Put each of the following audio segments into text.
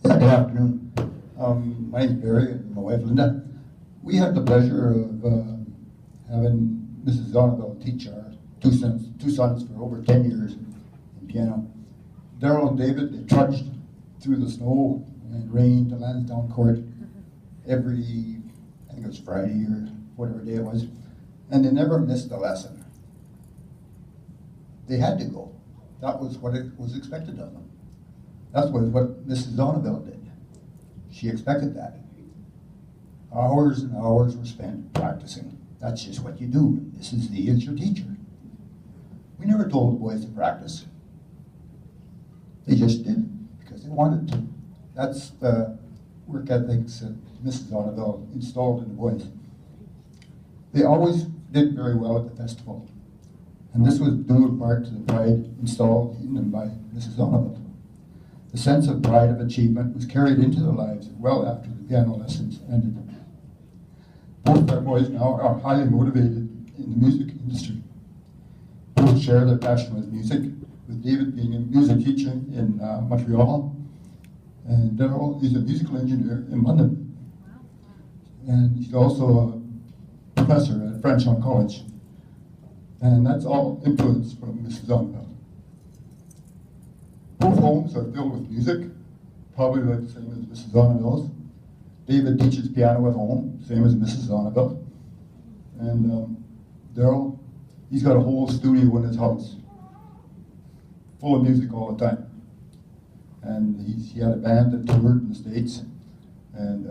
Good afternoon. My name's Barry and my wife Linda. We had the pleasure of having Mrs. Zonneveld teach our two sons for over 10 years in piano. Daryl and David, they trudged through the snow and rain to Lansdowne Court every, I think it was Friday or whatever day it was, and they never missed a lesson. They had to go. That was what it was expected of them. That's what Mrs. Zonneveld did. She expected that. Hours and hours were spent practicing. That's just what you do. Mrs. Z is your teacher. We never told the boys to practice. They just did because they wanted to. That's the work ethics that Mrs. Zonneveld installed in the boys. They always did very well at the festival. And this was due in part to the pride installed in them by Mrs. Zonneveld. The sense of pride of achievement was carried into their lives well after the piano lessons ended. Both our boys now are highly motivated in the music industry. Both share their passion with music, with David being a music teacher in Montreal, and Daryl is a musical engineer in London. And he's also a professor at Frenchon College. And that's all influence from Mrs. Zonneveld. Both homes are filled with music, probably like the same as Mrs. Zonneveld's. David teaches piano at home, same as Mrs. Zonneveld. And Daryl, he's got a whole studio in his house, full of music all the time. And he had a band that toured in the States, and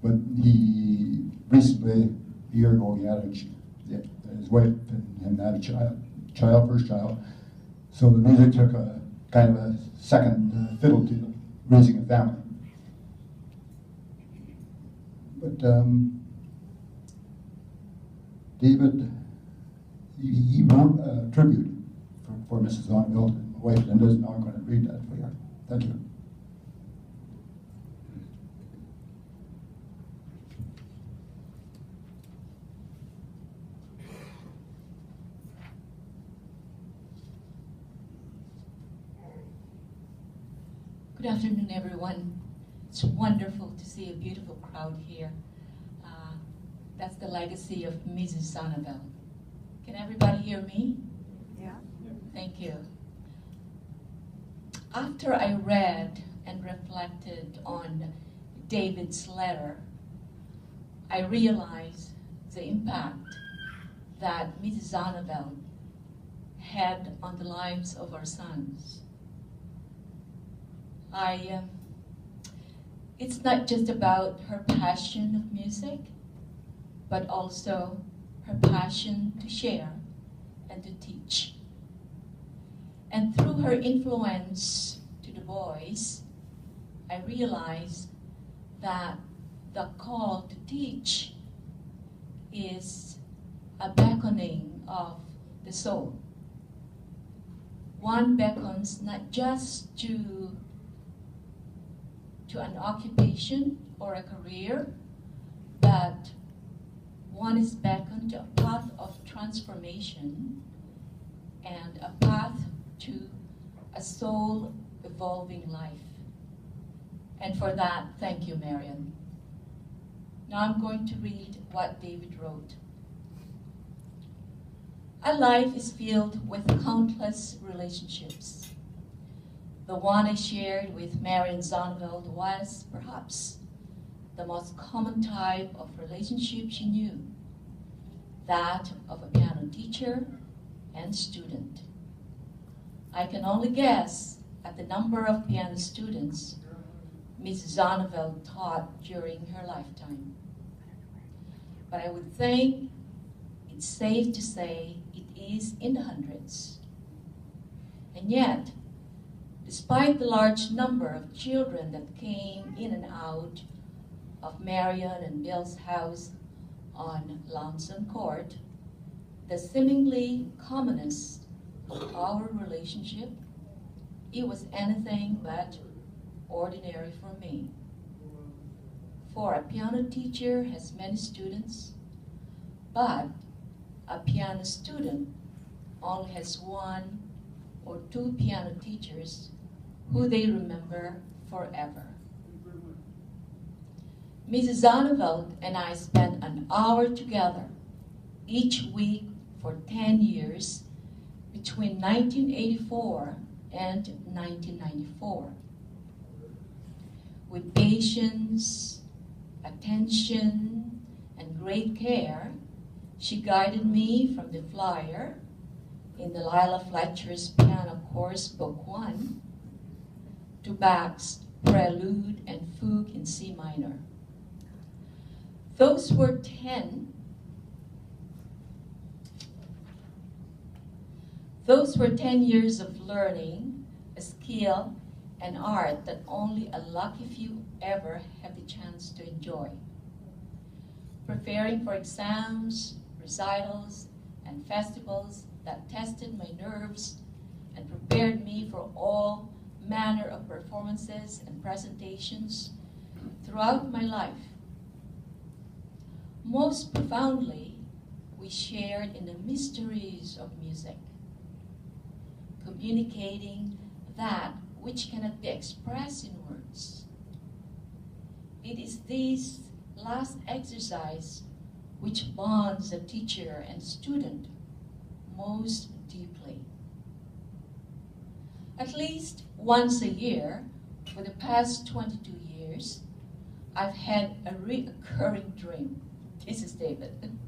but he recently, a year ago, he had his wife and him had a first child. So the music took a kind of a second fiddle to raising a family. But David, he wrote a tribute for Mrs. Zonneveld, and my wife Linda is now going to read that for you. Thank you. Good afternoon, everyone. It's wonderful to see a beautiful crowd here. That's the legacy of Mrs. Zonneveld. Can everybody hear me? Yeah. Thank you. After I read and reflected on David's letter, I realized the impact that Mrs. Zonneveld had on the lives of our sons. It's not just about her passion of music, but also her passion to share and to teach. And through her influence to the boys, I realized that the call to teach is a beckoning of the soul. One beckons not just to an occupation or a career, but one is beckoned to a path of transformation and a path to a soul evolving life. And for that, thank you, Marion. Now I'm going to read what David wrote. A life is filled with countless relationships. The one I shared with Marion Zonneveld was, perhaps, the most common type of relationship she knew, that of a piano teacher and student. I can only guess at the number of piano students Mrs. Zonneveld taught during her lifetime. But I would think it's safe to say it is in the hundreds. And yet, despite the large number of children that came in and out of Marion and Bill's house on Lansdowne Court, the seemingly commonness of our relationship, it was anything but ordinary for me. For a piano teacher has many students, but a piano student only has one or two piano teachers who they remember forever. Mrs. Zonneveld and I spent an hour together each week for 10 years between 1984 and 1994. With patience, attention, and great care, she guided me from the flyer in the Lila Fletcher's Piano Course Book 1 to Bach's Prelude and Fugue in C minor. Those were 10 years of learning a skill and art that only a lucky few ever have the chance to enjoy. Preparing for exams, recitals, and festivals that tested my nerves and prepared me for all manner of performances and presentations throughout my life. Most profoundly, we shared in the mysteries of music, communicating that which cannot be expressed in words. It is this last exercise which bonds the teacher and student most deeply. At least once a year, for the past 22 years, I've had a recurring dream. This is David.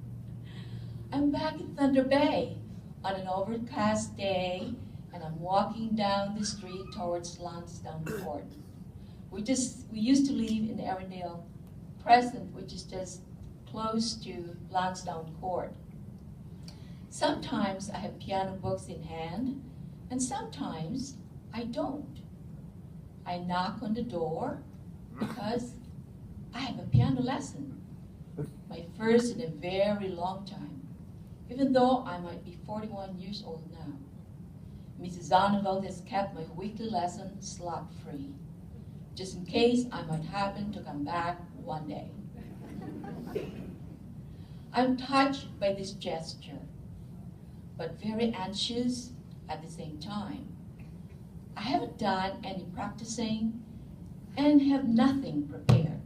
I'm back in Thunder Bay on an overcast day, and I'm walking down the street towards Lansdowne Court. We used to live in Arundel Crescent, which is just close to Lansdowne Court. Sometimes I have piano books in hand, and sometimes I don't. I knock on the door because I have a piano lesson, my first in a very long time, even though I might be 41 years old now. Mrs. Zonneveld has kept my weekly lesson slot free, just in case I might happen to come back one day. I'm touched by this gesture, but very anxious at the same time. I haven't done any practicing and have nothing prepared.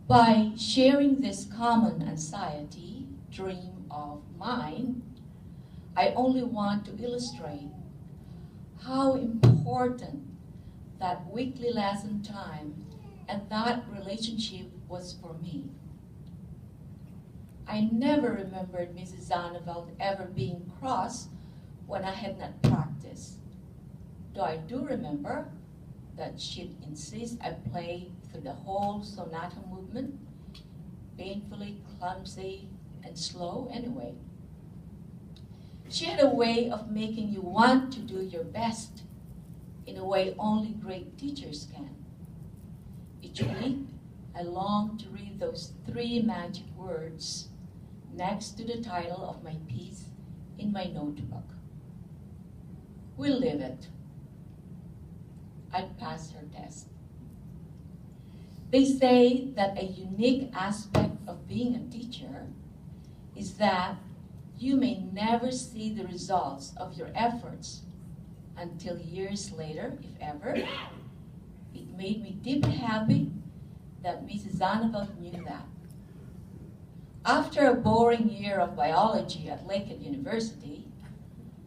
By sharing this common anxiety, dream of mine, I only want to illustrate how important that weekly lesson time and that relationship was for me. I never remembered Mrs. Zonneveld ever being cross when I had not practiced, though I do remember that she'd insist I play through the whole sonata movement, painfully clumsy and slow anyway. She had a way of making you want to do your best in a way only great teachers can. Each week, I longed to read those 3 magic words next to the title of my piece in my notebook. We'll leave it. I'd pass her test. They say that a unique aspect of being a teacher is that you may never see the results of your efforts until years later, if ever. It made me deeply happy that Mrs. Zonneveld knew that. After a boring year of biology at Lakehead University,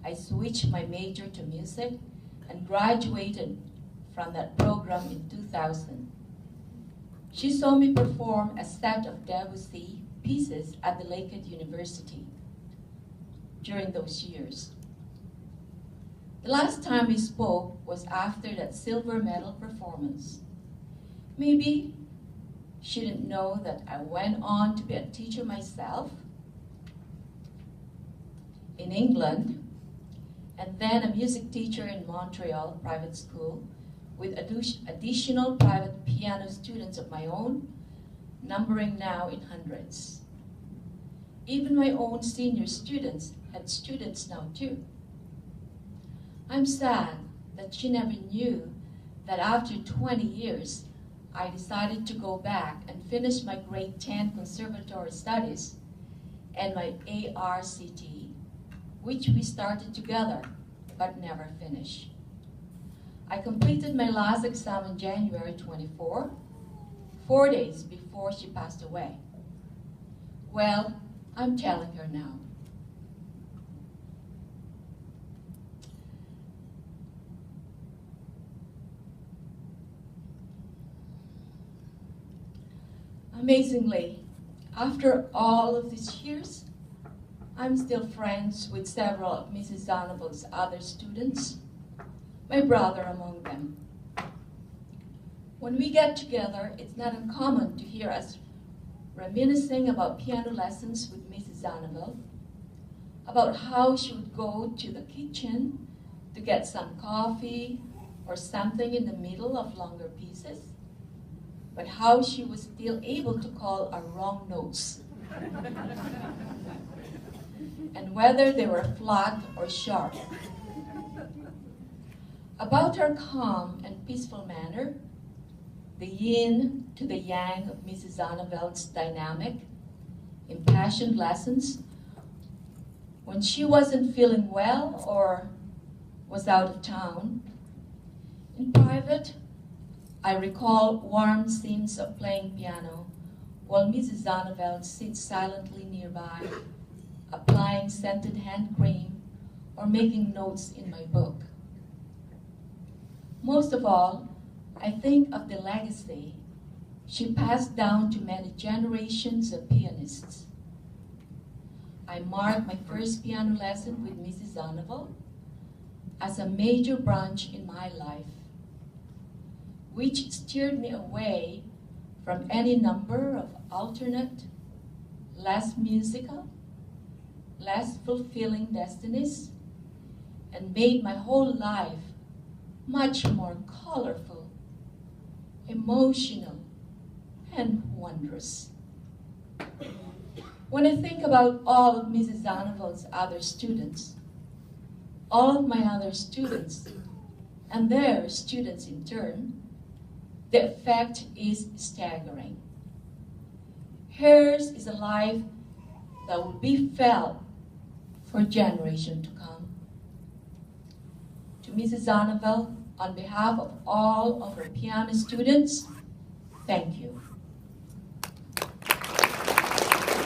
I switched my major to music and graduated from that program in 2000. She saw me perform a set of Debussy pieces at the Lakehead University during those years. The last time we spoke was after that silver medal performance. Maybe she didn't know that I went on to be a teacher myself in England, and then a music teacher in Montreal private school with additional private piano students of my own, numbering now in hundreds. Even my own senior students had students now too. I'm sad that she never knew that after 20 years, I decided to go back and finish my grade 10 conservatory studies and my ARCT, which we started together but never finished. I completed my last exam on January 24, 4 days before she passed away. Well, I'm telling her now. Amazingly, after all of these years, I'm still friends with several of Mrs. Zonneveld's other students, my brother among them. When we get together, it's not uncommon to hear us reminiscing about piano lessons with Mrs. Zonneveld, about how she would go to the kitchen to get some coffee or something in the middle of longer pieces, but how she was still able to call our wrong notes, and whether they were flat or sharp. About her calm and peaceful manner, the yin to the yang of Mrs. Zonneveld's dynamic, impassioned lessons, when she wasn't feeling well or was out of town. In private, I recall warm scenes of playing piano while Mrs. Zonneveld sits silently nearby, applying scented hand cream or making notes in my book. Most of all, I think of the legacy she passed down to many generations of pianists. I mark my first piano lesson with Mrs. Zonneveld as a major branch in my life, which steered me away from any number of alternate, less musical, less fulfilling destinies, and made my whole life much more colorful, emotional, and wondrous. When I think about all of Mrs. Zonneveld's other students, all of my other students, and their students in turn, the effect is staggering. Hers is a life that will be felt for generations to come. To Mrs. Zonneveld, on behalf of all of her piano students, thank you.